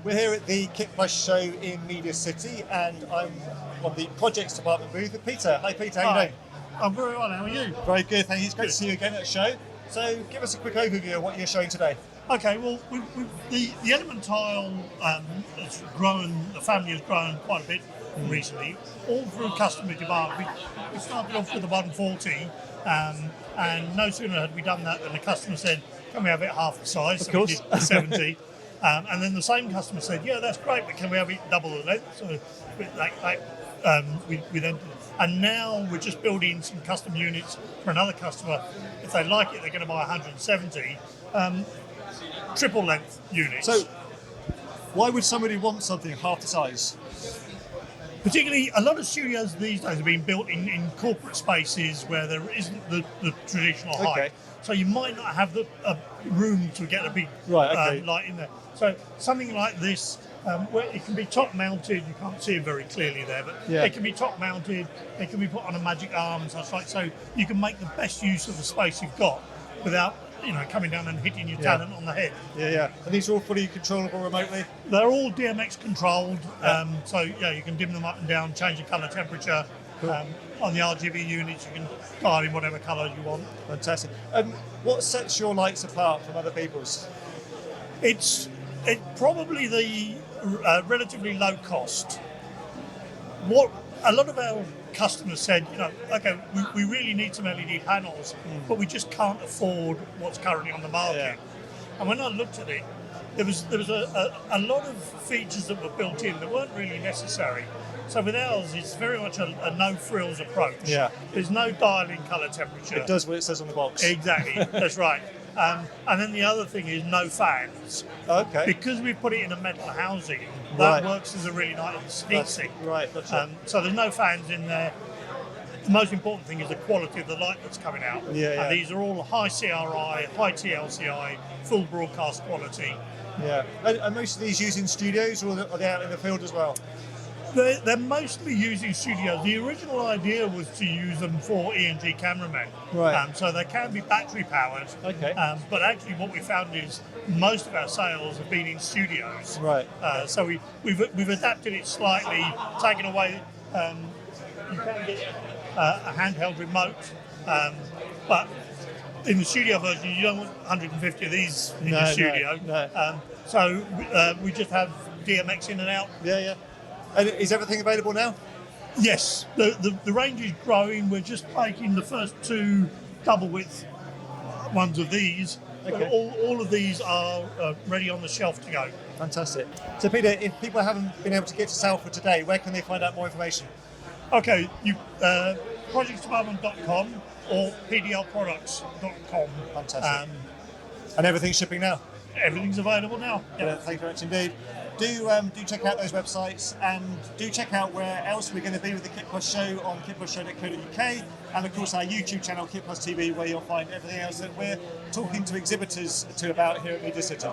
We're here at the KitPlus Show in Media City, and I'm on the projects department booth with Peter. Hi Peter, how are you doing? I'm very well, how are you? Very good, thank you. It's great to see you again at the show. So give us a quick overview of what you're showing today. Okay, well, the element tile has grown, the family has grown quite a bit recently, all through customer demand. We started off with the 140, and no sooner had we done that than the customer said, can we have it half the size? Of course. So we did 70. And then the same customer said, yeah, that's great, but can we have it double the length? So we then, and now we're just building some custom units for another customer. If they like it, they're going to buy 170 triple length units. So why would somebody want something half the size? Particularly, a lot of studios these days are being built in corporate spaces where there isn't the traditional height. So you might not have the room to get a big light in there. So something like this, where it can be top mounted, you can't see it very clearly there, but it can be top mounted, it can be put on a magic arm and such like, so you can make the best use of the space you've got without coming down and hitting your talent on the head. And these are all fully controllable remotely? They're all DMX controlled, so you can dim them up and down, change the colour temperature. Cool. On the RGB units, you can dial in whatever colour you want. Fantastic. What sets your lights apart from other people's? It's probably the relatively low cost. What a lot of our customers said, okay, we really need some LED panels, but we just can't afford what's currently on the market. And when I looked at it, there was a lot of features that were built in that weren't really necessary. So with ours, it's very much a no-frills approach. There's no dial-in colour temperature. It does what it says on the box. Exactly, that's right. And then the other thing is no fans. Okay. Because we put it in a metal housing, that works as a really nice heat sink. Right, gotcha. So there's no fans in there. The most important thing is the quality of the light that's coming out. And these are all high CRI, high TLCI, full broadcast quality. Are most of these used in studios, or are they out in the field as well? They're mostly using studios. The original idea was to use them for E&G cameramen. So they can be battery powered. But actually what we found is most of our sales have been in studios. So we've adapted it slightly, taken away, you can get a handheld remote, but in the studio version you don't want 150 of these in the studio. So we just have DMX in and out. And is everything available now? Yes, the range is growing. We're just making the first two double width ones of these. All of these are ready on the shelf to go. Fantastic. So Peter, if people haven't been able to get to Salford today, where can they find out more information? Okay, projectsdepartment.com or pdlproducts.com. Fantastic. And everything's shipping now? Everything's available now. Thank you very much indeed. Do check out those websites, and do check out where else we're going to be with the KitPlus Show on kitplusshow.co.uk, and of course our YouTube channel KitPlus TV, where you'll find everything else that we're talking to exhibitors about here at Media City.